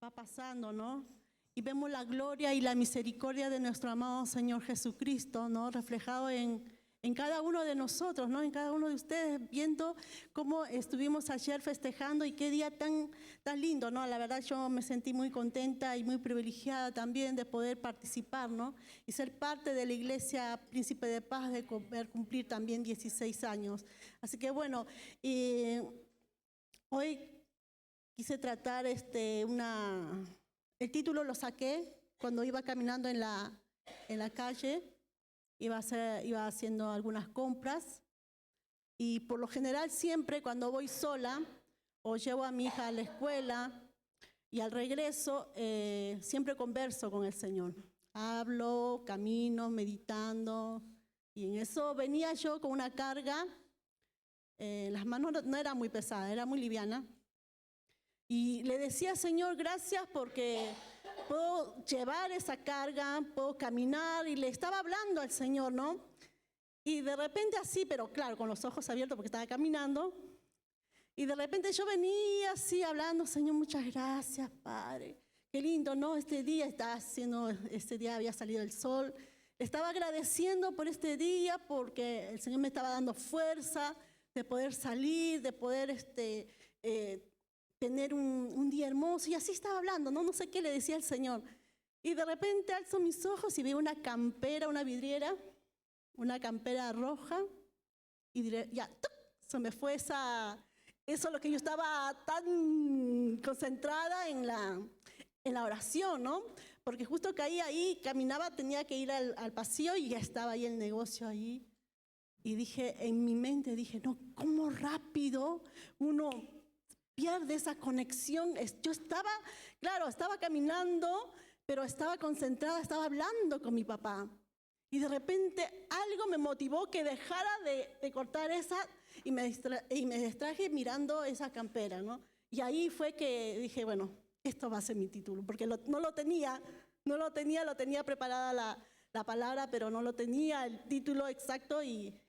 va pasando, ¿no? Y vemos la gloria y la misericordia de nuestro amado Señor Jesucristo, ¿no? Reflejado en cada uno de nosotros, ¿no? En cada uno de ustedes, viendo cómo estuvimos ayer festejando y qué día tan lindo, ¿no? La verdad yo me sentí muy contenta y muy privilegiada también de poder participar, ¿no? Y ser parte de la Iglesia Príncipe de Paz, de poder cumplir también 16 años. Así que bueno, hoy quise tratar el título lo saqué cuando iba caminando en la calle, iba haciendo algunas compras y por lo general siempre cuando voy sola o llevo a mi hija a la escuela y al regreso siempre converso con el Señor. Hablo, camino, meditando y en eso venía yo con una carga, las manos no era muy pesada, era muy liviana. Y le decía, Señor, gracias porque puedo llevar esa carga, puedo caminar, y le estaba hablando al Señor, ¿no? Y de repente así, pero claro, con los ojos abiertos porque estaba caminando, y de repente yo venía así hablando, Señor, muchas gracias, Padre. Qué lindo, ¿no? Este día había salido el sol. Estaba agradeciendo por este día porque el Señor me estaba dando fuerza de poder salir, de poder tener un día hermoso, y así estaba hablando, no sé qué le decía al Señor. Y de repente alzo mis ojos y veo una campera, una vidriera, una campera roja, y ya, ¡tuc! Se me fue eso es lo que yo estaba tan concentrada en la oración, ¿no? Porque justo caí ahí, caminaba, tenía que ir al pasillo y ya estaba ahí el negocio ahí. Y dije, en mi mente dije, no, cómo rápido uno pierde esa conexión. Yo estaba caminando, pero estaba concentrada, estaba hablando con mi papá. Y de repente algo me motivó que dejara de cortar esa y me distraje mirando esa campera, ¿no? Y ahí fue que dije, bueno, esto va a ser mi título, porque no lo tenía preparada la palabra, pero no lo tenía el título exacto y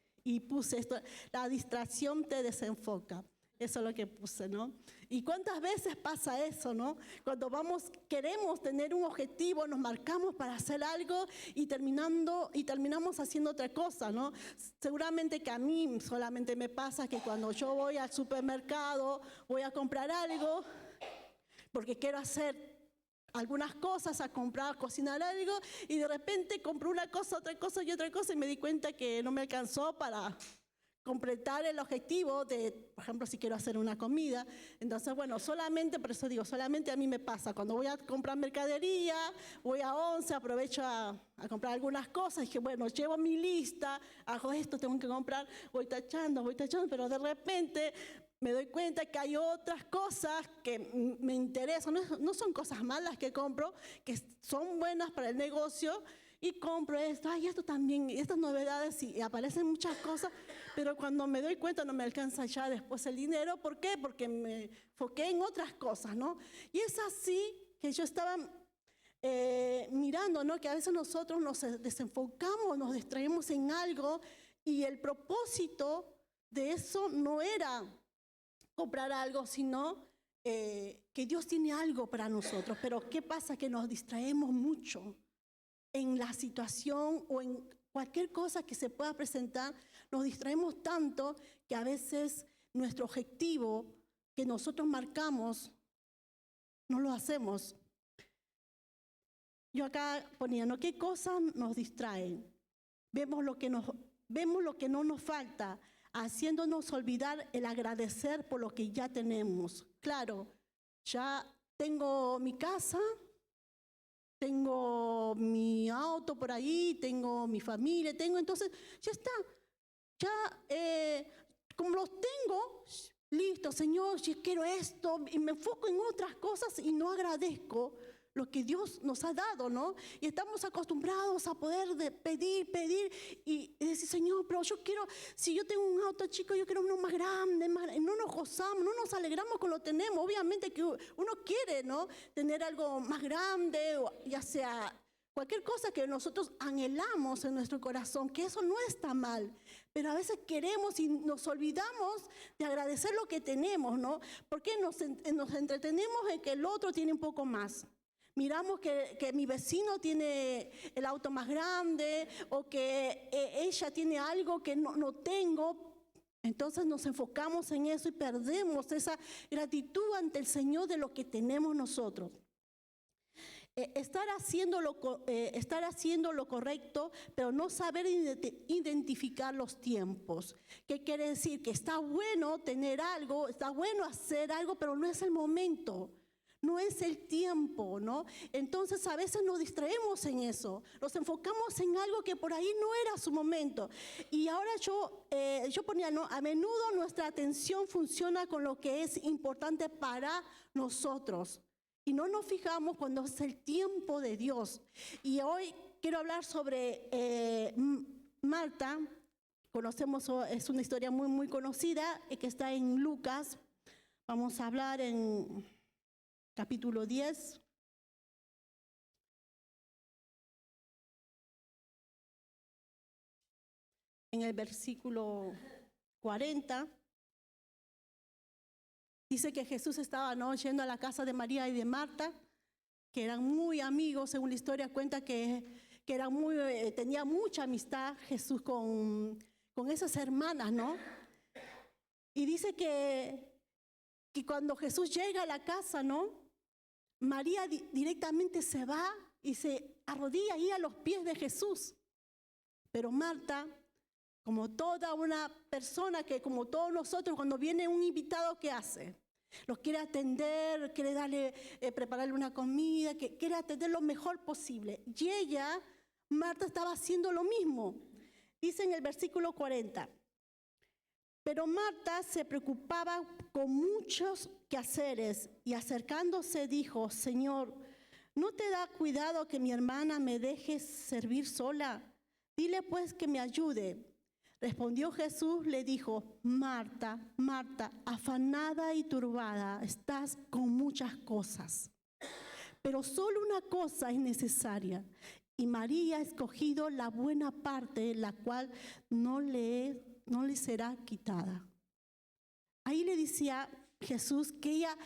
puse esto, la distracción te desenfoca. Eso es lo que puse, ¿no? ¿Y cuántas veces pasa eso, no? Cuando queremos tener un objetivo, nos marcamos para hacer algo y terminamos haciendo otra cosa, ¿no? Seguramente que a mí solamente me pasa que cuando yo voy al supermercado, voy a comprar algo, porque quiero hacer algunas cosas, a cocinar algo, y de repente compro una cosa, otra cosa y otra cosa, y me di cuenta que no me alcanzó para completar el objetivo de, por ejemplo, si quiero hacer una comida. Entonces, bueno, por eso digo, solamente a mí me pasa. Cuando voy a comprar mercadería, voy a 11, aprovecho a comprar algunas cosas, y que bueno, llevo mi lista, hago esto, tengo que comprar, voy tachando, pero de repente me doy cuenta que hay otras cosas que me interesan. No son cosas malas que compro, que son buenas para el negocio, y compro esto, esto también, estas novedades, y aparecen muchas cosas, pero cuando me doy cuenta no me alcanza ya después el dinero. ¿Por qué? Porque me enfoqué en otras cosas, ¿no? Y es así que yo estaba mirando, ¿no? Que a veces nosotros nos desenfocamos, nos distraemos en algo, y el propósito de eso no era comprar algo, sino que Dios tiene algo para nosotros. Pero ¿qué pasa? Que nos distraemos mucho en la situación o en cualquier cosa que se pueda presentar. Nos distraemos tanto que a veces nuestro objetivo que nosotros marcamos no lo hacemos. Yo acá ponía, ¿no? ¿Qué cosas nos distraen? Vemos lo que no nos falta, haciéndonos olvidar el agradecer por lo que ya tenemos. Claro, ya tengo mi casa, tengo mi auto por ahí, tengo mi familia, entonces ya está. Como los tengo, listo, Señor, si quiero esto, y me enfoco en otras cosas y no agradezco lo que Dios nos ha dado, ¿no? Y estamos acostumbrados a poder pedir y decir, Señor, pero yo quiero, si yo tengo un auto chico, yo quiero uno más grande, no nos gozamos, no nos alegramos con lo que tenemos. Obviamente que uno quiere, ¿no? Tener algo más grande, ya sea Cualquier cosa que nosotros anhelamos en nuestro corazón, que eso no está mal, pero a veces queremos y nos olvidamos de agradecer lo que tenemos, ¿no? Porque nos entretenemos en que el otro tiene un poco más. Miramos que mi vecino tiene el auto más grande o que ella tiene algo que no tengo. Entonces nos enfocamos en eso y perdemos esa gratitud ante el Señor de lo que tenemos nosotros. Estar haciendo lo correcto, pero no saber identificar los tiempos. ¿Qué quiere decir? Que está bueno tener algo, está bueno hacer algo, pero no es el momento. No es el tiempo, ¿no? Entonces a veces nos distraemos en eso, nos enfocamos en algo que por ahí no era su momento. Y ahora yo ponía, ¿no? A menudo nuestra atención funciona con lo que es importante para nosotros. Y no nos fijamos cuando es el tiempo de Dios. Y hoy quiero hablar sobre Marta. Conocemos, es una historia muy, muy conocida que está en Lucas. Vamos a hablar en capítulo 10. En el versículo 40. Dice que Jesús estaba, ¿no?, yendo a la casa de María y de Marta, que eran muy amigos. Según la historia cuenta que tenía mucha amistad Jesús con esas hermanas, ¿no? Y dice que cuando Jesús llega a la casa, ¿no?, María directamente se va y se arrodilla ahí a los pies de Jesús. Pero Marta, como toda una persona que, como todos nosotros, cuando viene un invitado, ¿qué hace? Los quiere atender, quiere darle, prepararle una comida, quiere atender lo mejor posible. Y ella, Marta, estaba haciendo lo mismo. Dice en el versículo 40. Pero Marta se preocupaba con muchos quehaceres y acercándose dijo: Señor, ¿no te da cuidado que mi hermana me deje servir sola? Dile pues que me ayude. Respondió Jesús, le dijo: Marta, Marta, afanada y turbada, estás con muchas cosas, pero solo una cosa es necesaria, y María ha escogido la buena parte, la cual no le será quitada. Ahí le decía Jesús que ella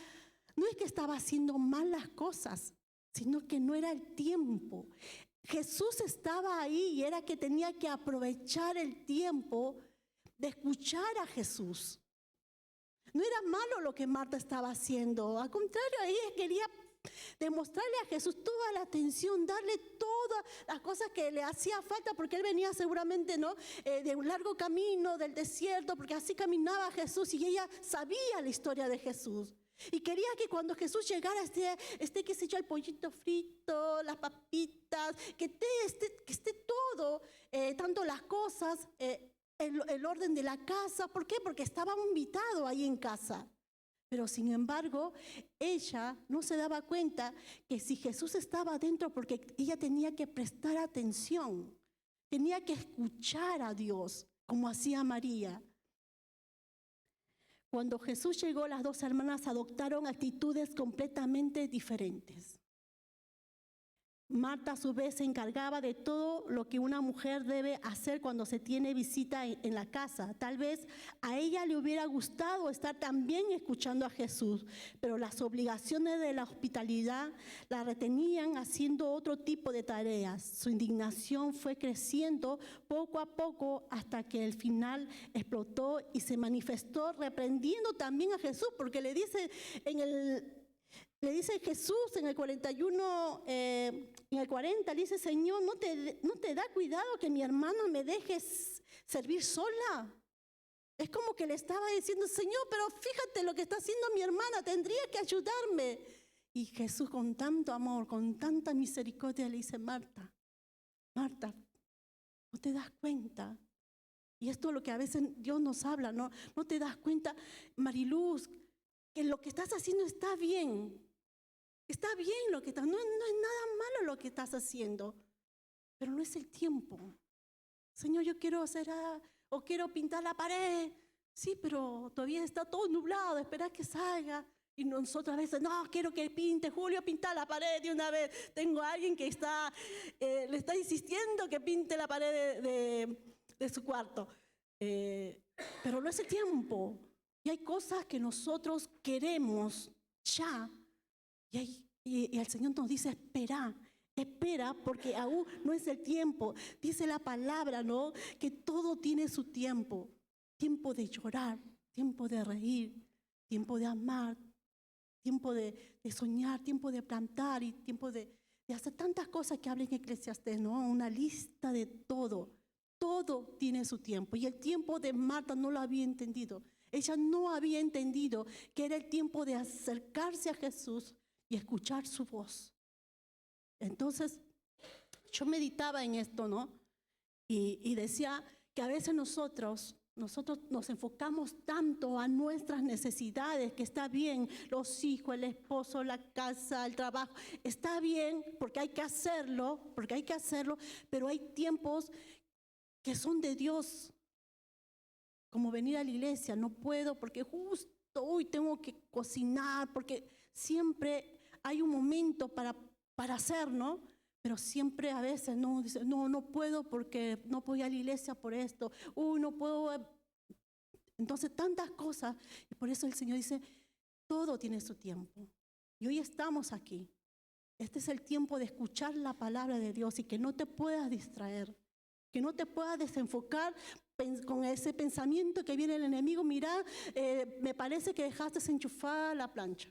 no es que estaba haciendo mal las cosas, sino que no era el tiempo. Jesús estaba ahí y era que tenía que aprovechar el tiempo de escuchar a Jesús. No era malo lo que Marta estaba haciendo. Al contrario, ella quería demostrarle a Jesús toda la atención, darle todas las cosas que le hacía falta, porque él venía seguramente, ¿no?, de un largo camino del desierto, porque así caminaba Jesús y ella sabía la historia de Jesús. Y quería que cuando Jesús llegara esté qué sé yo, el pollito frito, las papitas, que esté todo, tanto las cosas, el orden de la casa. ¿Por qué? Porque estaba invitado ahí en casa. Pero sin embargo, ella no se daba cuenta que si Jesús estaba adentro, porque ella tenía que prestar atención, tenía que escuchar a Dios, como hacía María. Cuando Jesús llegó, las dos hermanas adoptaron actitudes completamente diferentes. Marta, a su vez, se encargaba de todo lo que una mujer debe hacer cuando se tiene visita en la casa. Tal vez a ella le hubiera gustado estar también escuchando a Jesús, pero las obligaciones de la hospitalidad la retenían haciendo otro tipo de tareas. Su indignación fue creciendo poco a poco hasta que al final explotó y se manifestó reprendiendo también a Jesús, porque le dice Jesús en el 41, en el 40, le dice: Señor, ¿no te da cuidado que mi hermana me dejes servir sola? Es como que le estaba diciendo: Señor, pero fíjate lo que está haciendo mi hermana, tendría que ayudarme. Y Jesús, con tanto amor, con tanta misericordia, le dice: Marta, Marta, ¿no te das cuenta? Y esto es lo que a veces Dios nos habla, ¿no? ¿No te das cuenta, Mariluz, que lo que estás haciendo está bien? Está bien lo que estás, no es nada malo lo que estás haciendo, pero no es el tiempo. Señor, yo quiero o quiero pintar la pared. Sí, pero todavía está todo nublado, espera que salga. Y nosotros a veces, no, quiero que pinte, Julio, pinta la pared de una vez. Tengo a alguien que le está insistiendo que pinte la pared de su cuarto. Pero no es el tiempo. Y hay cosas que nosotros queremos ya. Y el Señor nos dice, espera, porque aún no es el tiempo. Dice la palabra, ¿no? Que todo tiene su tiempo. Tiempo de llorar, tiempo de reír, tiempo de amar, tiempo de soñar, tiempo de plantar y tiempo de hacer tantas cosas que habla en Eclesiastés, ¿no? Una lista de todo. Todo tiene su tiempo. Y el tiempo de Marta no lo había entendido. Ella no había entendido que era el tiempo de acercarse a Jesús y escuchar su voz. Entonces, yo meditaba en esto, ¿no? Y decía que a veces nosotros nos enfocamos tanto a nuestras necesidades, que está bien, los hijos, el esposo, la casa, el trabajo, está bien porque hay que hacerlo, pero hay tiempos que son de Dios, como venir a la iglesia. No puedo porque justo hoy tengo que cocinar, porque siempre hay un momento para hacer, ¿no? Pero siempre a veces no, dice, no puedo porque no voy a la iglesia por esto. No puedo. Entonces tantas cosas. Y por eso el Señor dice, todo tiene su tiempo. Y hoy estamos aquí. Este es el tiempo de escuchar la palabra de Dios y que no te puedas distraer, que no te puedas desenfocar con ese pensamiento que viene el enemigo. Mira, me parece que dejaste enchufada la plancha.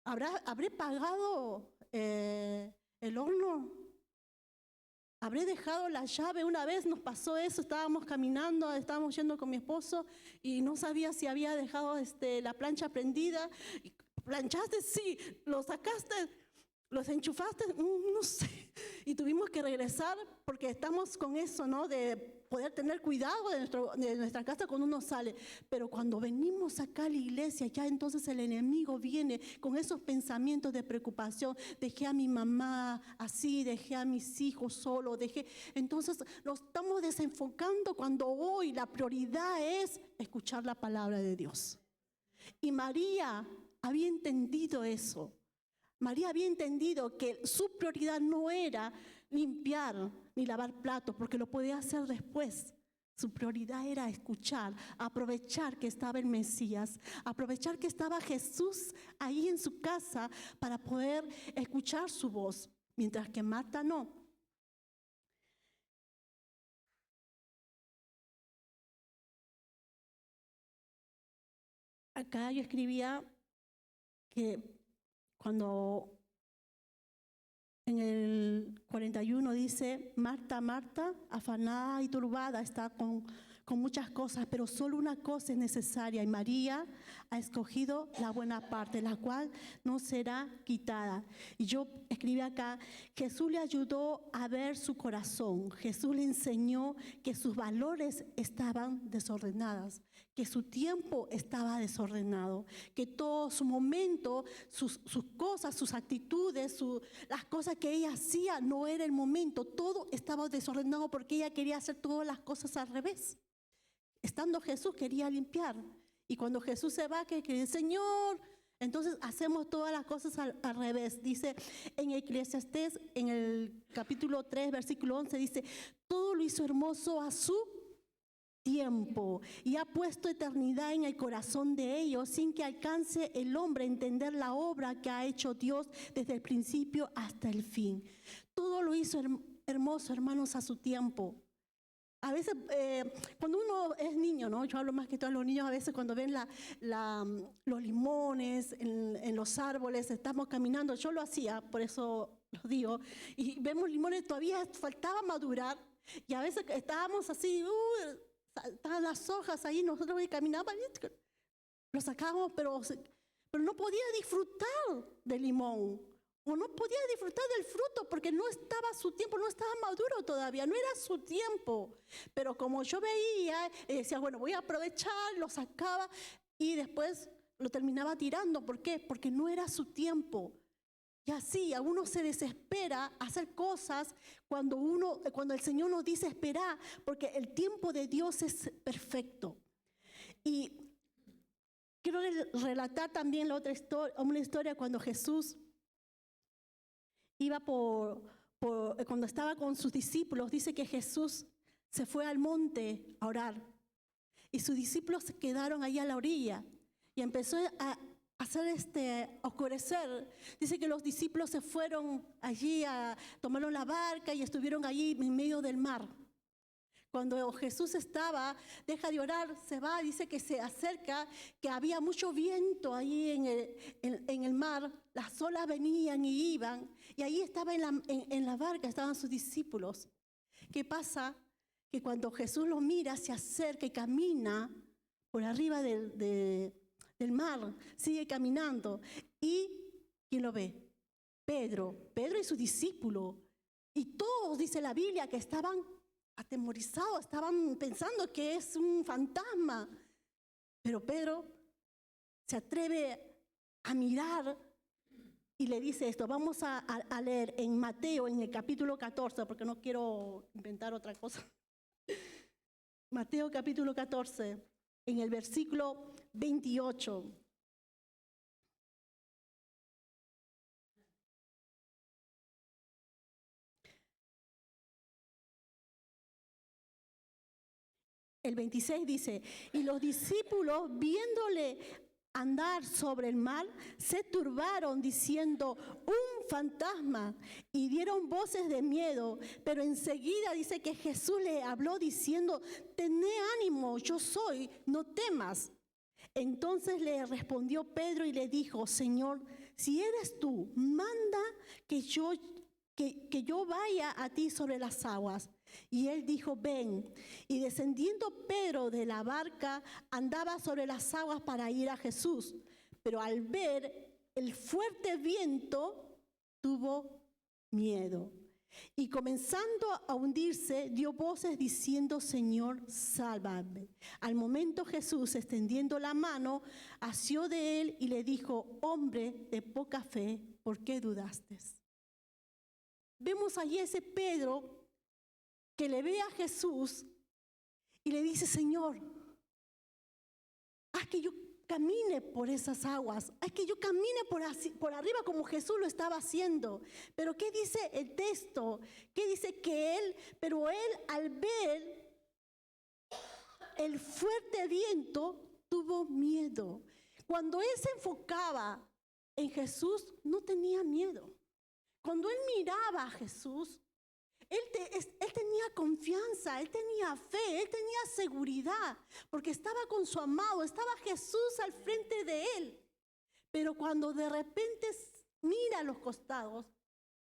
¿Habré pagado el horno? ¿Habré dejado la llave? Una vez nos pasó eso, estábamos caminando, estábamos yendo con mi esposo y no sabía si había dejado la plancha prendida. ¿Planchaste? Sí. ¿Lo sacaste? ¿Los enchufaste? No sé. Y tuvimos que regresar porque estamos con eso, ¿no? De poder tener cuidado de nuestra casa cuando uno sale. Pero cuando venimos acá a la iglesia, ya entonces el enemigo viene con esos pensamientos de preocupación. Dejé a mi mamá así, dejé a mis hijos solos, Entonces nos estamos desenfocando cuando hoy la prioridad es escuchar la palabra de Dios. Y María había entendido eso. María había entendido que su prioridad no era limpiar ni lavar platos, porque lo podía hacer después. Su prioridad era escuchar, aprovechar que estaba el Mesías, aprovechar que estaba Jesús ahí en su casa para poder escuchar su voz, mientras que Marta no. Acá yo escribía que cuando en el 41 dice, Marta, Marta, afanada y turbada está con muchas cosas, pero solo una cosa es necesaria y María ha escogido la buena parte, la cual no será quitada. Y yo escribí acá, Jesús le ayudó a ver su corazón, Jesús le enseñó que sus valores estaban desordenados, que su tiempo estaba desordenado, que todo su momento, sus cosas, sus actitudes, las cosas que ella hacía no era el momento, todo estaba desordenado porque ella quería hacer todas las cosas al revés. Estando Jesús quería limpiar y cuando Jesús se va, que dice, Señor, entonces hacemos todas las cosas al revés. Dice en Eclesiastés, en el capítulo 3, versículo 11, dice, todo lo hizo hermoso a su tiempo y ha puesto eternidad en el corazón de ellos sin que alcance el hombre a entender la obra que ha hecho Dios desde el principio hasta el fin. Todo lo hizo hermoso, hermanos, a su tiempo. A veces, cuando uno es niño, ¿no? Yo hablo más que todos los niños, a veces cuando ven los limones en los árboles, estamos caminando, yo lo hacía, por eso lo digo, y vemos limones, todavía faltaba madurar, y a veces estábamos así, estaban las hojas ahí, nosotros caminábamos, lo sacábamos, pero no podía disfrutar del limón. O no podía disfrutar del fruto porque no estaba su tiempo, no estaba maduro todavía, no era su tiempo. Pero como yo veía, decía, bueno, voy a aprovechar, lo sacaba y después lo terminaba tirando. ¿Por qué? Porque no era su tiempo. Y así, a uno se desespera hacer cosas cuando el Señor nos dice esperar, porque el tiempo de Dios es perfecto. Y quiero relatar también una historia cuando Jesús iba cuando estaba con sus discípulos. Dice que Jesús se fue al monte a orar y sus discípulos se quedaron ahí a la orilla y empezó a hacer oscurecer. Dice que los discípulos se fueron allí, tomaron la barca y estuvieron allí en medio del mar. Cuando Jesús deja de orar, se va, dice que se acerca, que había mucho viento ahí en el mar, las olas venían y iban, y ahí estaba en la barca, estaban sus discípulos. ¿Qué pasa? Que cuando Jesús lo mira, se acerca y camina por arriba del mar, sigue caminando. ¿Y quién lo ve? Pedro y su discípulo. Y todos, dice la Biblia, que estaban atemorizados, estaban pensando que es un fantasma. Pero Pedro se atreve a mirar y le dice esto. Vamos a leer en Mateo, en el capítulo 14, porque no quiero inventar otra cosa. Mateo capítulo 14, en el versículo 28. El 26 dice, y los discípulos, viéndole andar sobre el mar, se turbaron diciendo, un fantasma, y dieron voces de miedo. Pero enseguida dice que Jesús le habló diciendo, tené ánimo, yo soy, no temas. Entonces le respondió Pedro y le dijo, Señor, si eres tú, manda que yo vaya a ti sobre las aguas. Y él dijo, ven. Y descendiendo Pedro de la barca, andaba sobre las aguas para ir a Jesús. Pero al ver el fuerte viento, tuvo miedo. Y comenzando a hundirse, dio voces diciendo, Señor, sálvame. Al momento Jesús, extendiendo la mano, asió de él y le dijo, hombre de poca fe, ¿por qué dudaste? Vemos allí ese Pedro que le ve a Jesús y le dice, Señor, haz que yo camine por esas aguas, haz que yo camine por arriba como Jesús lo estaba haciendo. Pero ¿qué dice el texto? ¿Qué dice? Pero él al ver el fuerte viento tuvo miedo. Cuando él se enfocaba en Jesús, no tenía miedo. Cuando él miraba a Jesús, él tenía confianza, él tenía fe, él tenía seguridad, porque estaba con su amado, estaba Jesús al frente de él. Pero cuando de repente mira a los costados,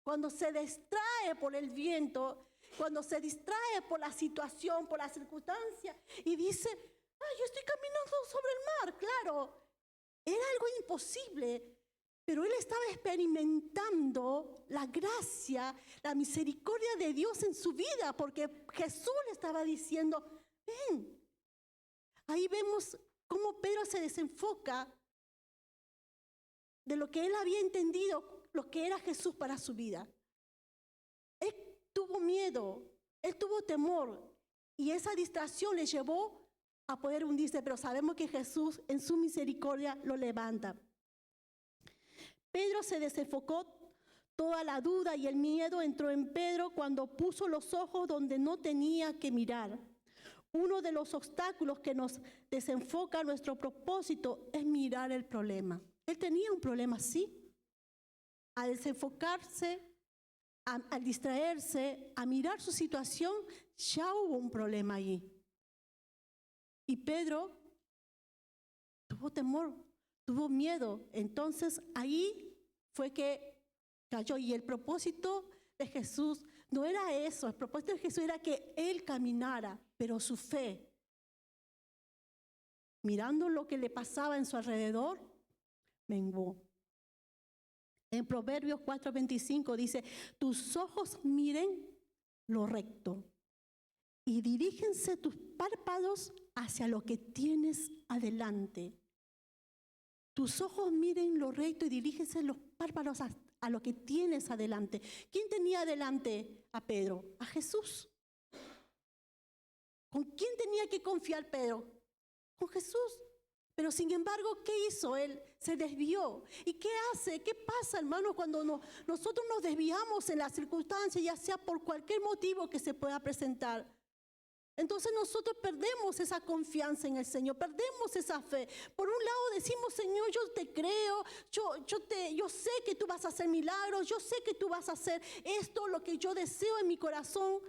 cuando se distrae por el viento, cuando se distrae por la situación, por la circunstancia, y dice, yo estoy caminando sobre el mar, claro, era algo imposible. Pero él estaba experimentando la gracia, la misericordia de Dios en su vida, porque Jesús le estaba diciendo, ven. Ahí vemos cómo Pedro se desenfoca de lo que él había entendido, lo que era Jesús para su vida. Él tuvo miedo, él tuvo temor, y esa distracción le llevó a poder hundirse, pero sabemos que Jesús en su misericordia lo levanta. Pedro se desenfocó, toda la duda y el miedo entró en Pedro cuando puso los ojos donde no tenía que mirar. Uno de los obstáculos que nos desenfoca nuestro propósito es mirar el problema. Él tenía un problema, sí. Al desenfocarse, al distraerse, a mirar su situación, ya hubo un problema allí. Y Pedro tuvo temor, tuvo miedo. Entonces ahí fue que cayó. Y el propósito de Jesús no era eso. El propósito de Jesús era que él caminara, pero su fe, mirando lo que le pasaba en su alrededor, menguó. En Proverbios 4:25 dice, tus ojos miren lo recto y dirígense tus párpados hacia lo que tienes adelante. Tus ojos miren lo recto y dirígense los párpados a lo que tienes adelante. ¿Quién tenía adelante a Pedro? A Jesús. ¿Con quién tenía que confiar Pedro? Con Jesús. Pero sin embargo, ¿qué hizo él? Se desvió. ¿Y qué hace? ¿Qué pasa, hermanos, cuando nosotros nos desviamos en las circunstancias, ya sea por cualquier motivo que se pueda presentar? Entonces nosotros perdemos esa confianza en el Señor, perdemos esa fe. Por un lado decimos, Señor, yo te creo, yo sé que tú vas a hacer milagros, yo sé que tú vas a hacer esto, lo que yo deseo en mi corazón.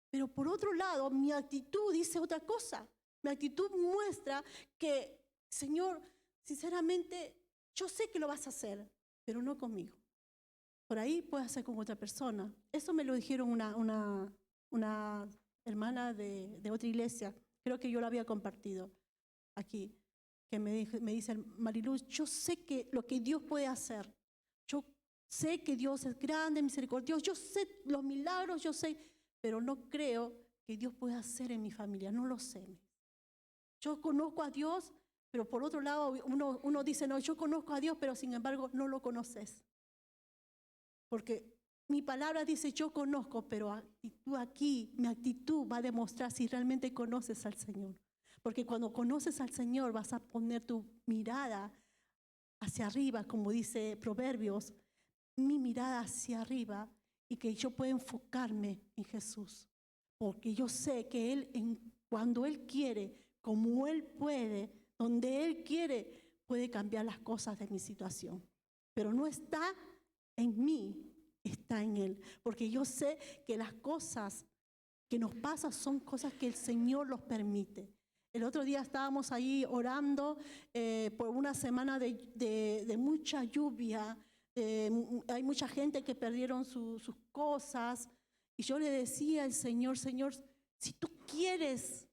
Pero por otro lado, mi actitud dice otra cosa. Mi actitud muestra que, Señor, sinceramente, yo sé que lo vas a hacer, pero no conmigo. Por ahí puedes hacer con otra persona. Eso me lo dijeron una hermana de otra iglesia. Creo que yo lo había compartido aquí. Que me dice, Mariluz, yo sé que lo que Dios puede hacer. Yo sé que Dios es grande, misericordioso. Yo sé los milagros, yo sé, pero no creo que Dios pueda hacer en mi familia. No lo sé. Yo conozco a Dios, pero por otro lado uno dice, no, yo conozco a Dios, pero sin embargo no lo conoces. Porque mi palabra dice, yo conozco, pero tú aquí, mi actitud va a demostrar si realmente conoces al Señor. Porque cuando conoces al Señor vas a poner tu mirada hacia arriba, como dice Proverbios, mi mirada hacia arriba y que yo pueda enfocarme en Jesús. Porque yo sé que cuando Él quiere, como Él puede, donde Él quiere, puede cambiar las cosas de mi situación. Pero no está en mí, está en Él. Porque yo sé que las cosas que nos pasan son cosas que el Señor los permite. El otro día estábamos ahí orando por una semana de mucha lluvia. Hay mucha gente que perdieron sus cosas. Y yo le decía al Señor, Señor, si tú quieres,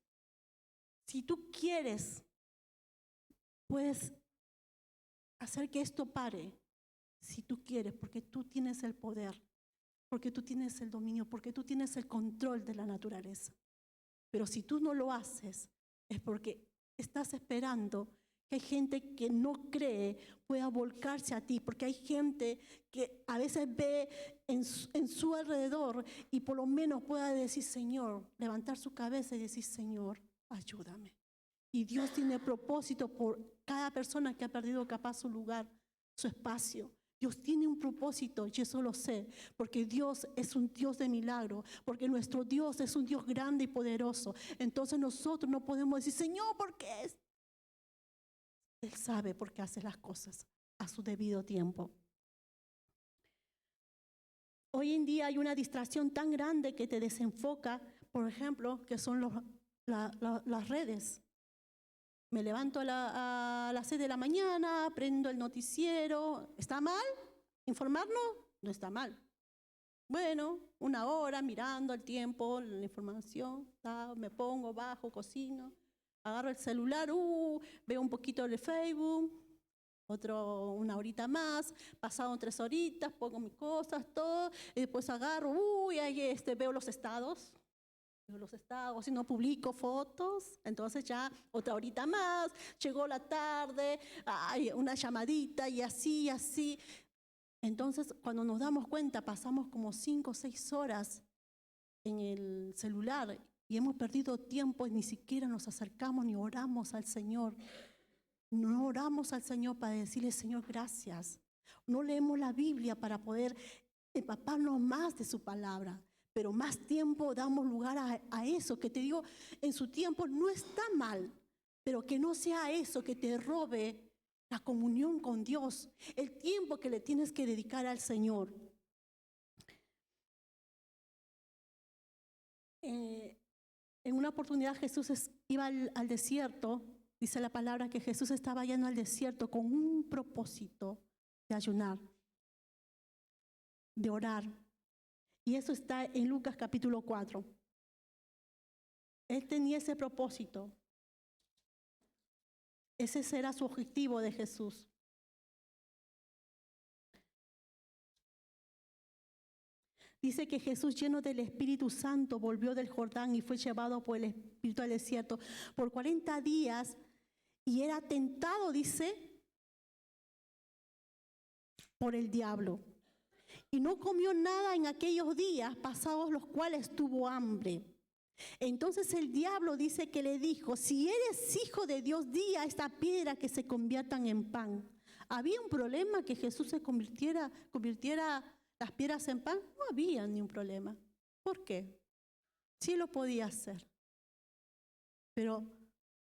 puedes hacer que esto pare. Si tú quieres, porque tú tienes el poder, porque tú tienes el dominio, porque tú tienes el control de la naturaleza. Pero si tú no lo haces, es porque estás esperando que hay gente que no cree pueda volcarse a ti, porque hay gente que a veces ve en su alrededor y por lo menos pueda decir, Señor, levantar su cabeza y decir, Señor, ayúdame. Y Dios tiene propósito por cada persona que ha perdido capaz su lugar, su espacio. Dios tiene un propósito, y eso lo sé, porque Dios es un Dios de milagro, porque nuestro Dios es un Dios grande y poderoso. Entonces nosotros no podemos decir, Señor, ¿por qué? Él sabe por qué hace las cosas a su debido tiempo. Hoy en día hay una distracción tan grande que te desenfoca, por ejemplo, que son las redes. Me levanto a las 6 de la mañana, prendo el noticiero. ¿Está mal informarnos? No está mal. Bueno, 1 hora mirando el tiempo, la información, me pongo, bajo, cocino, agarro el celular, veo un poquito de Facebook, 1 horita más, pasaron 3 horitas, pongo mis cosas, todo, y después agarro, ahí veo los estados. Si no publico fotos, entonces ya 1 horita más, llegó la tarde, hay una llamadita y así. Entonces, cuando nos damos cuenta, pasamos como 5 o 6 horas en el celular y hemos perdido tiempo y ni siquiera nos acercamos ni oramos al Señor. No oramos al Señor para decirle, Señor, gracias. No leemos la Biblia para poder empaparnos más de su palabra. Pero más tiempo damos lugar a eso, que te digo, en su tiempo no está mal, pero que no sea eso que te robe la comunión con Dios, el tiempo que le tienes que dedicar al Señor. En una oportunidad Jesús iba al desierto, dice la palabra que Jesús estaba yendo al desierto con un propósito de ayunar, de orar. Y eso está en Lucas capítulo 4. Él tenía ese propósito. Ese será su objetivo de Jesús. Dice que Jesús, lleno del Espíritu Santo, volvió del Jordán y fue llevado por el Espíritu al desierto por 40 días y era tentado, dice, por el diablo. Y no comió nada en aquellos días pasados los cuales tuvo hambre. Entonces el diablo dice que le dijo, si eres hijo de Dios, di a esta piedra que se conviertan en pan. ¿Había un problema que Jesús se convirtiera las piedras en pan? No había ni un problema. ¿Por qué? Sí lo podía hacer. Pero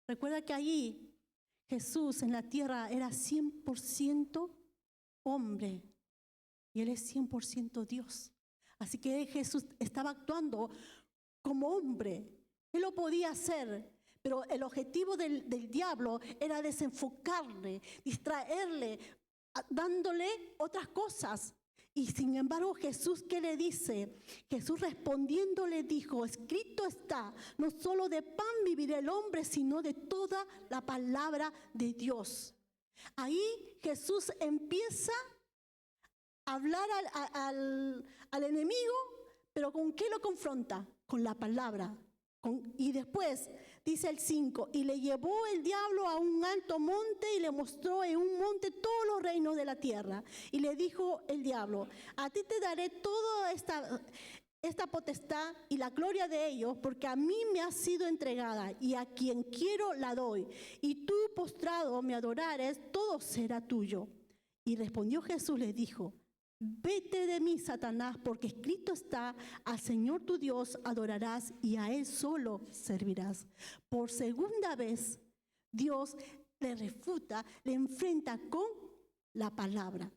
recuerda que allí Jesús en la tierra era 100% hombre y Él es 100% Dios. Así que Jesús estaba actuando como hombre. Él lo podía hacer, pero el objetivo del diablo era desenfocarle, distraerle, dándole otras cosas. Y sin embargo, Jesús, ¿qué le dice? Jesús respondiendo le dijo, escrito está, no solo de pan vivirá el hombre, sino de toda la palabra de Dios. Ahí Jesús empieza a hablar al enemigo, pero ¿con qué lo confronta? Con la palabra. Y después dice el 5, y le llevó el diablo a un alto monte y le mostró en un monte todos los reinos de la tierra. Y le dijo el diablo, a ti te daré toda esta potestad y la gloria de ellos, porque a mí me ha sido entregada y a quien quiero la doy. Y tú postrado me adorares, todo será tuyo. Y respondió Jesús, le dijo, vete de mí, Satanás, porque escrito está, al Señor tu Dios adorarás y a Él solo servirás. Por segunda vez, Dios le refuta, le enfrenta con la palabra.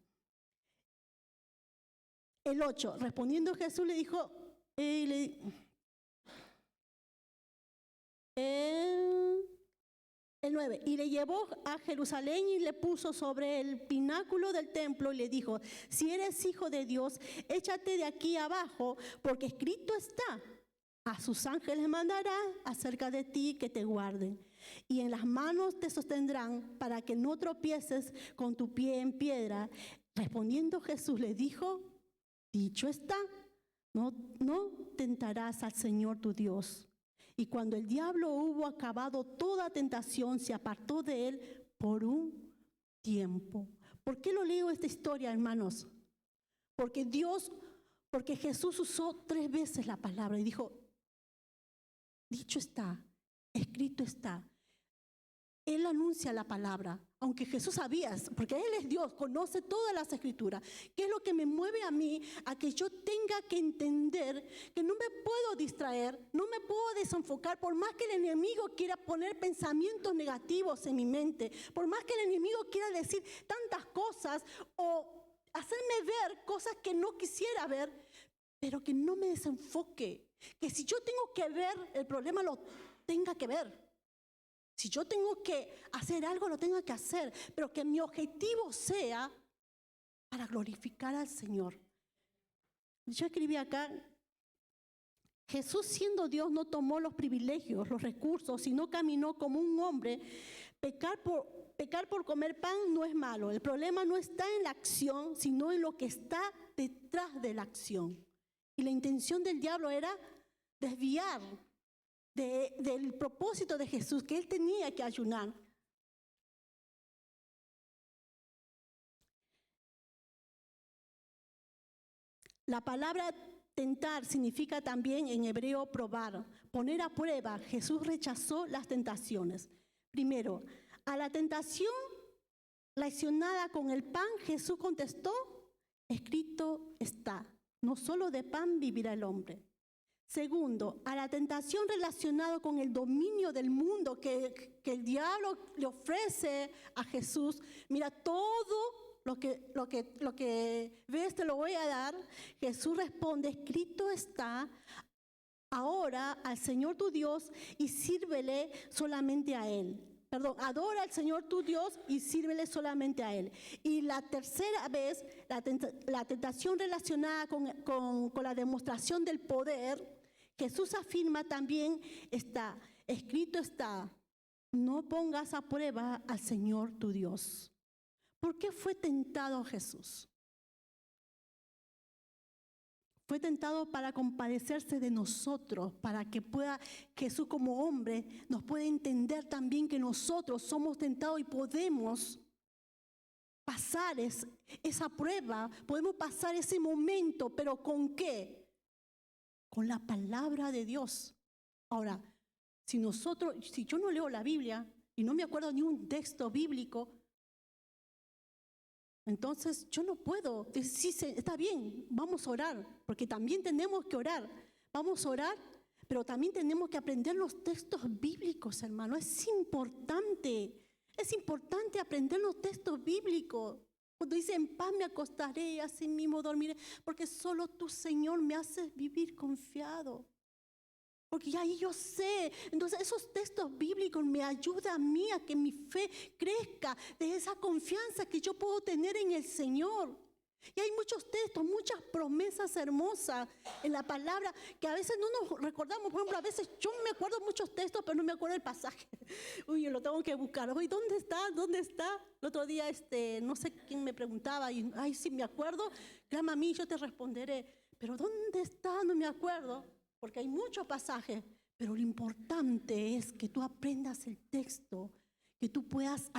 El 8, respondiendo Jesús le dijo, el 9, y le llevó a Jerusalén y le puso sobre el pináculo del templo y le dijo, si eres hijo de Dios, échate de aquí abajo, porque escrito está, a sus ángeles mandará acerca de ti que te guarden, y en las manos te sostendrán para que no tropieces con tu pie en piedra. Respondiendo Jesús le dijo, dicho está, no tentarás al Señor tu Dios. Y cuando el diablo hubo acabado toda tentación, se apartó de él por un tiempo. ¿Por qué lo leo esta historia, hermanos? Porque Jesús usó 3 veces la palabra y dijo, dicho está, escrito está. Él anuncia la palabra, aunque Jesús sabía, porque Él es Dios, conoce todas las escrituras. ¿Qué es lo que me mueve a mí a que yo tenga que entender que no me puedo distraer, no me puedo desenfocar, por más que el enemigo quiera poner pensamientos negativos en mi mente, por más que el enemigo quiera decir tantas cosas o hacerme ver cosas que no quisiera ver, pero que no me desenfoque, que si yo tengo que ver el problema lo tenga que ver. Si yo tengo que hacer algo, lo tengo que hacer, pero que mi objetivo sea para glorificar al Señor. Yo escribí acá, Jesús siendo Dios no tomó los privilegios, los recursos, sino caminó como un hombre. Pecar por comer pan no es malo. El problema no está en la acción, sino en lo que está detrás de la acción. Y la intención del diablo era desviar del propósito de Jesús, que Él tenía que ayunar. La palabra tentar significa también en hebreo probar, poner a prueba. Jesús rechazó las tentaciones. Primero, a la tentación relacionada con el pan, Jesús contestó, escrito está, no solo de pan vivirá el hombre. Segundo, a la tentación relacionada con el dominio del mundo que el diablo le ofrece a Jesús. Mira, todo lo que ves te lo voy a dar. Jesús responde, escrito está, ahora al Señor tu Dios y sírvele solamente a Él. Adora al Señor tu Dios y sírvele solamente a Él. Y la tercera vez, la tentación relacionada con la demostración del poder, Jesús afirma también está, escrito está, no pongas a prueba al Señor tu Dios. ¿Por qué fue tentado Jesús? Fue tentado para compadecerse de nosotros, para que pueda Jesús como hombre nos pueda entender también que nosotros somos tentados y podemos pasar esa prueba, podemos pasar ese momento, pero ¿con qué? Con la palabra de Dios. Ahora, si yo no leo la Biblia y no me acuerdo ni un texto bíblico, entonces yo no puedo decir, sí, está bien, vamos a orar, porque también tenemos que orar. Vamos a orar, pero también tenemos que aprender los textos bíblicos, hermano. Es importante aprender los textos bíblicos. Cuando dice, en paz me acostaré y así mismo dormiré, porque solo tú, Señor, me haces vivir confiado. Porque ahí yo sé. Entonces esos textos bíblicos me ayudan a mí a que mi fe crezca de esa confianza que yo puedo tener en el Señor. Y hay muchos textos, muchas promesas hermosas en la palabra que a veces no nos recordamos. Por ejemplo, a veces yo me acuerdo de muchos textos, pero no me acuerdo el pasaje. Uy, yo lo tengo que buscar. Uy, ¿dónde está? ¿Dónde está? El otro día, no sé quién me preguntaba. Y, ay, si me acuerdo, clama a mí, yo te responderé. Pero ¿dónde está? No me acuerdo. Porque hay muchos pasajes. Pero lo importante es que tú aprendas el texto, que tú puedas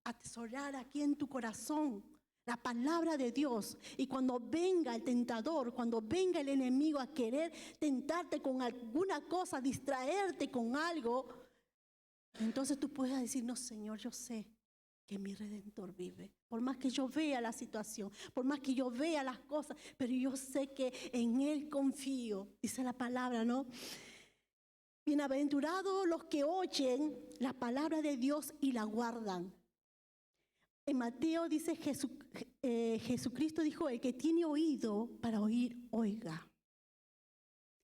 atesorar aquí en tu corazón la palabra de Dios. Y cuando venga el tentador, cuando venga el enemigo a querer tentarte con alguna cosa, distraerte con algo, entonces tú puedes decir, no, Señor, yo sé que mi Redentor vive. Por más que yo vea la situación, por más que yo vea las cosas, pero yo sé que en Él confío. Dice la palabra, ¿no? Bienaventurados los que oyen la palabra de Dios y la guardan. En Mateo dice Jesucristo dijo, el que tiene oído para oír, oiga.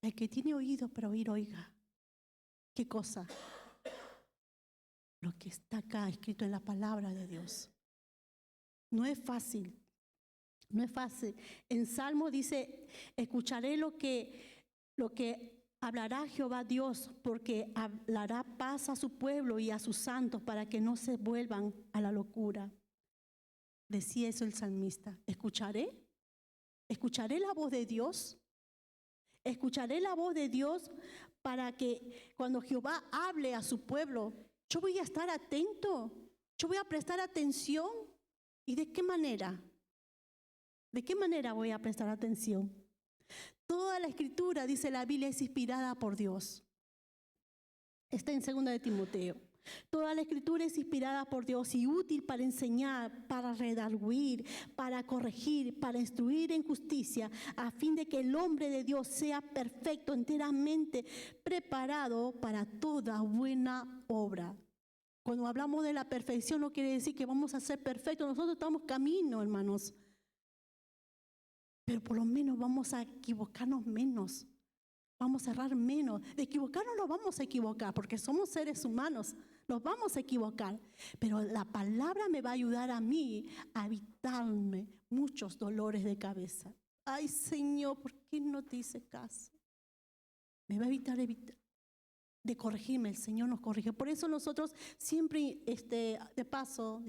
El que tiene oído para oír, oiga. ¿Qué cosa? Lo que está acá escrito en la palabra de Dios. No es fácil. No es fácil. En Salmo dice, escucharé lo que hablará Jehová Dios, porque hablará paz a su pueblo y a sus santos para que no se vuelvan a la locura. Decía eso el salmista. ¿Escucharé la voz de Dios? ¿Escucharé la voz de Dios para que cuando Jehová hable a su pueblo, yo voy a estar atento? ¿Yo voy a prestar atención? ¿Y de qué manera? ¿De qué manera voy a prestar atención? Toda la escritura, dice la Biblia, es inspirada por Dios. Está en 2 de Timoteo. Toda la escritura es inspirada por Dios y útil para enseñar, para redarguir, para corregir, para instruir en justicia, a fin de que el hombre de Dios sea perfecto, enteramente preparado para toda buena obra. Cuando hablamos de la perfección no quiere decir que vamos a ser perfectos. Nosotros estamos camino, hermanos. Pero por lo menos vamos a equivocarnos menos. Vamos a errar menos. De equivocarnos nos vamos a equivocar porque somos seres humanos. Nos vamos a equivocar. Pero la palabra me va a ayudar a mí a evitarme muchos dolores de cabeza. Ay, Señor, ¿por qué no te hice caso? Me va a evitar de corregirme. El Señor nos corrige. Por eso nosotros siempre, de paso,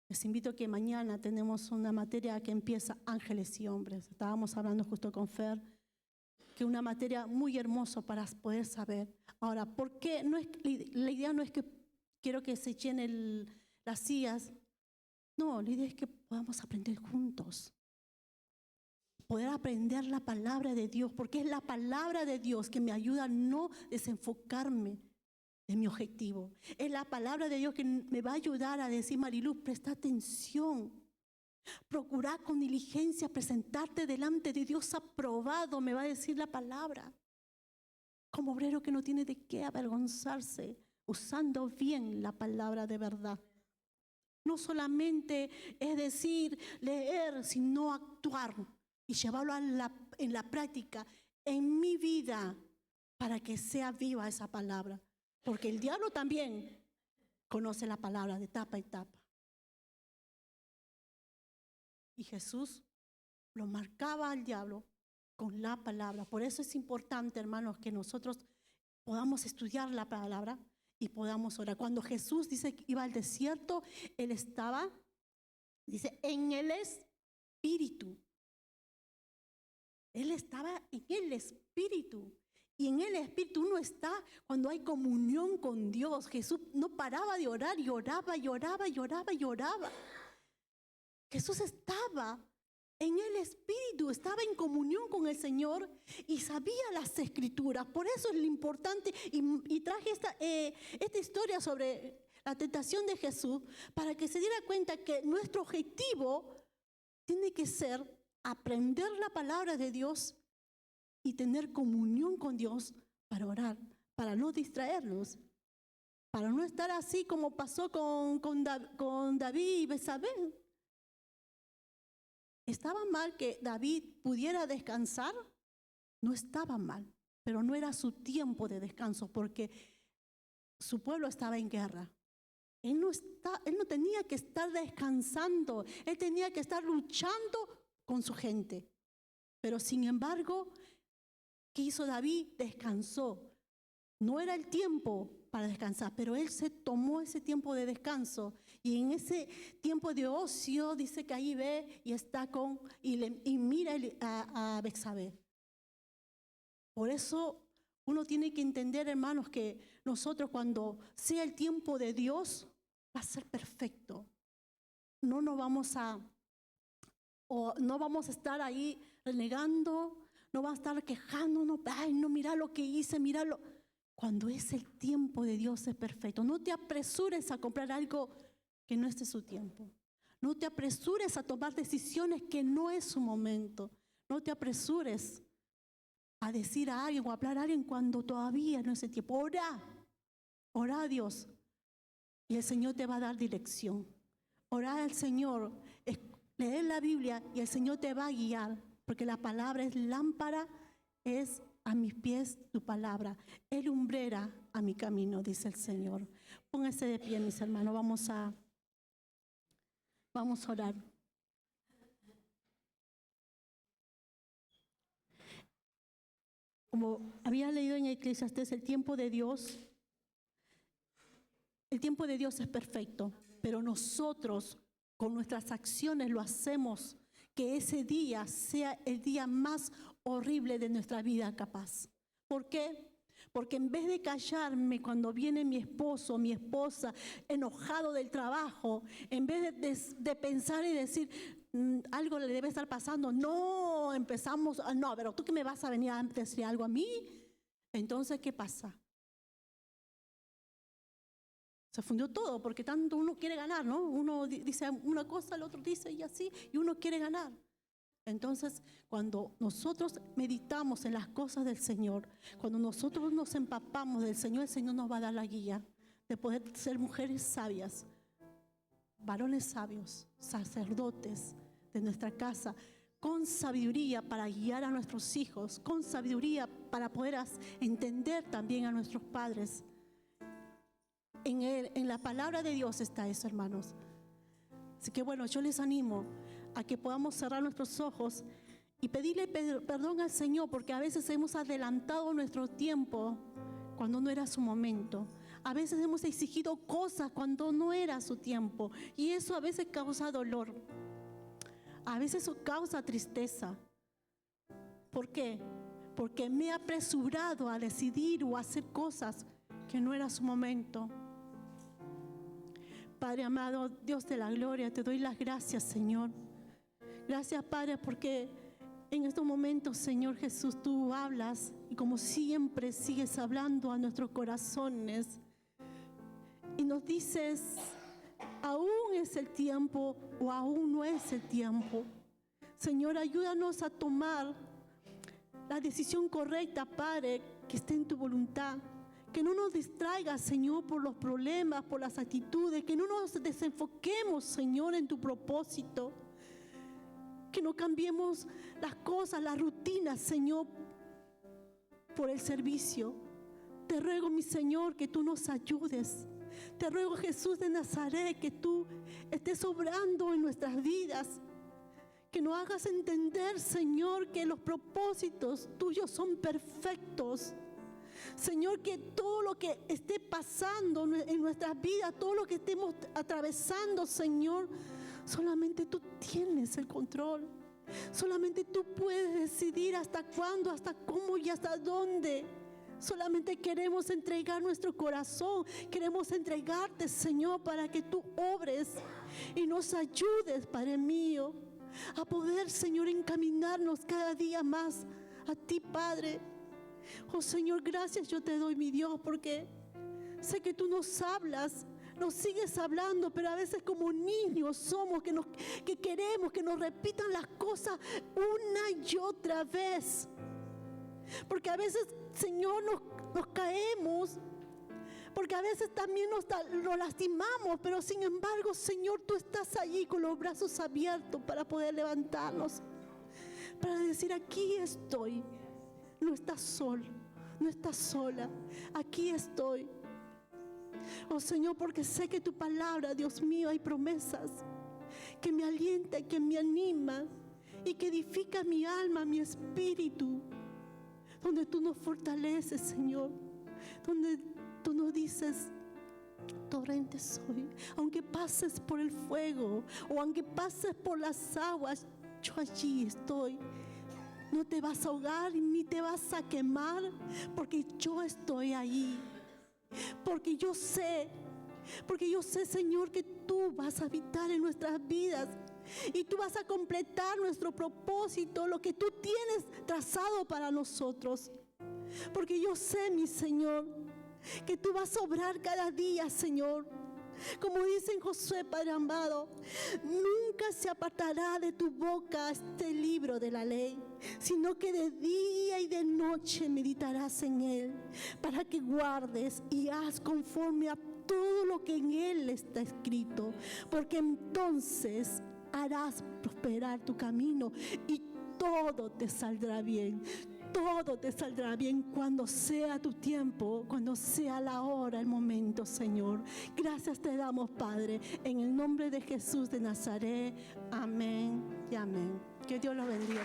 les invito a que mañana tenemos una materia que empieza Ángeles y Hombres. Estábamos hablando justo con Fer, que es una materia muy hermosa para poder saber. Ahora, ¿por qué? La idea no es que quiero que se llenen las sillas. No, la idea es que podamos aprender juntos. Poder aprender la palabra de Dios, porque es la palabra de Dios que me ayuda a no desenfocarme de mi objetivo. Es la palabra de Dios que me va a ayudar a decir, Mariluz, presta atención. Procura con diligencia presentarte delante de Dios aprobado, me va a decir la palabra. Como obrero que no tiene de qué avergonzarse, usando bien la palabra de verdad. No solamente es decir, leer, sino actuar y llevarlo en la práctica, en mi vida, para que sea viva esa palabra. Porque el diablo también conoce la palabra de tapa y tapa. Y Jesús lo marcaba al diablo con la palabra. Por eso es importante, hermanos, que nosotros podamos estudiar la palabra y podamos orar. Cuando Jesús dice que iba al desierto, Él estaba, dice, en el Espíritu. Él estaba en el Espíritu. Y en el Espíritu uno está cuando hay comunión con Dios. Jesús no paraba de orar y oraba y oraba y oraba y oraba. Jesús estaba en el Espíritu, estaba en comunión con el Señor y sabía las Escrituras. Por eso es lo importante, y traje esta historia sobre la tentación de Jesús, para que se diera cuenta que nuestro objetivo tiene que ser aprender la palabra de Dios y tener comunión con Dios para orar, para no distraernos, para no estar así como pasó con David y Betsabé. ¿Estaba mal que David pudiera descansar? No estaba mal, pero no era su tiempo de descanso porque su pueblo estaba en guerra. Él no tenía que estar descansando, él tenía que estar luchando con su gente. Pero sin embargo, ¿qué hizo David? Descansó. No era el tiempo para descansar, pero él se tomó ese tiempo de descanso y en ese tiempo de ocio dice que ahí ve y está y mira a Betsabé. Por eso uno tiene que entender, hermanos, que nosotros cuando sea el tiempo de Dios va a ser perfecto. No vamos a estar ahí renegando, no vamos a estar quejándonos, ay, no, mira lo que hice, míralo. Cuando es el tiempo de Dios es perfecto. No te apresures a comprar algo que no esté su tiempo. No te apresures a tomar decisiones que no es su momento. No te apresures a decir a alguien o a hablar a alguien cuando todavía no es el tiempo. Ora a Dios y el Señor te va a dar dirección. Ora al Señor, leer la Biblia y el Señor te va a guiar, porque la palabra es lámpara, es a mis pies tu palabra, es lumbrera a mi camino, dice el Señor. Pónganse de pie, mis hermanos, vamos a orar. Como había leído en Eclesiastés, el tiempo de Dios es perfecto, pero nosotros con nuestras acciones lo hacemos que ese día sea el día más horrible de nuestra vida capaz. ¿Por qué? Porque en vez de callarme cuando viene mi esposo o mi esposa enojado del trabajo, en vez de pensar y decir algo le debe estar pasando, no, empezamos, no, pero tú que me vas a venir a decir algo a mí, entonces ¿qué pasa? Se fundió todo porque tanto uno quiere ganar, ¿no? Uno dice una cosa, el otro dice y así, y uno quiere ganar. Entonces, cuando nosotros meditamos en las cosas del Señor, cuando nosotros nos empapamos del Señor, el Señor nos va a dar la guía de poder ser mujeres sabias, varones sabios, sacerdotes de nuestra casa, con sabiduría para guiar a nuestros hijos, con sabiduría para poder entender también a nuestros padres. En la palabra de Dios está eso, hermanos. Así que bueno, yo les animo a que podamos cerrar nuestros ojos y pedirle perdón al Señor, porque a veces hemos adelantado nuestro tiempo cuando no era su momento. A veces hemos exigido cosas cuando no era su tiempo, y eso a veces causa dolor. A veces eso causa tristeza. ¿Por qué? Porque me he apresurado a decidir o a hacer cosas que no era su momento. Padre amado, Dios de la gloria, te doy las gracias, Señor. Gracias, Padre, porque en estos momentos, Señor Jesús, tú hablas y como siempre sigues hablando a nuestros corazones y nos dices, aún es el tiempo o aún no es el tiempo. Señor, ayúdanos a tomar la decisión correcta, Padre, que esté en tu voluntad. Que no nos distraigas, Señor, por los problemas, por las actitudes. Que no nos desenfoquemos, Señor, en tu propósito. Que no cambiemos las cosas, las rutinas, Señor, por el servicio. Te ruego, mi Señor, que tú nos ayudes. Te ruego, Jesús de Nazaret, que tú estés obrando en nuestras vidas. Que nos hagas entender, Señor, que los propósitos tuyos son perfectos. Señor, que todo lo que esté pasando en nuestras vidas, todo lo que estemos atravesando, Señor, solamente tú tienes el control. Solamente tú puedes decidir hasta cuándo, hasta cómo y hasta dónde. Solamente queremos entregar nuestro corazón. Queremos entregarte, Señor, para que tú obres y nos ayudes, Padre mío, a poder, Señor, encaminarnos cada día más a ti, Padre. Oh Señor, gracias yo te doy, mi Dios, porque sé que tú nos hablas, nos sigues hablando, pero a veces como niños somos que queremos que nos repitan las cosas una y otra vez. Porque a veces, Señor, nos caemos, porque a veces también nos lastimamos, pero sin embargo, Señor, tú estás allí con los brazos abiertos para poder levantarnos, para decir: aquí estoy. No estás solo, no estás sola, aquí estoy. Oh Señor, porque sé que tu palabra, Dios mío, hay promesas que me alientan, que me animan y que edifica mi alma, mi espíritu. Donde tú nos fortaleces, Señor, donde tú nos dices: torrente soy. Aunque pases por el fuego o aunque pases por las aguas, yo allí estoy. No te vas a ahogar ni te vas a quemar, porque yo estoy ahí. Porque yo sé, Señor, que tú vas a habitar en nuestras vidas y tú vas a completar nuestro propósito, lo que tú tienes trazado para nosotros. Porque yo sé, mi Señor, que tú vas a obrar cada día, Señor. Como dice en Josué, Padre amado, nunca se apartará de tu boca este libro de la ley, sino que de día y de noche meditarás en él, para que guardes y haz conforme a todo lo que en él está escrito, porque entonces harás prosperar tu camino y todo te saldrá bien. Todo te saldrá bien cuando sea tu tiempo, cuando sea la hora, el momento, Señor. Gracias te damos, Padre, en el nombre de Jesús de Nazaret. Amén y amén. Que Dios los bendiga.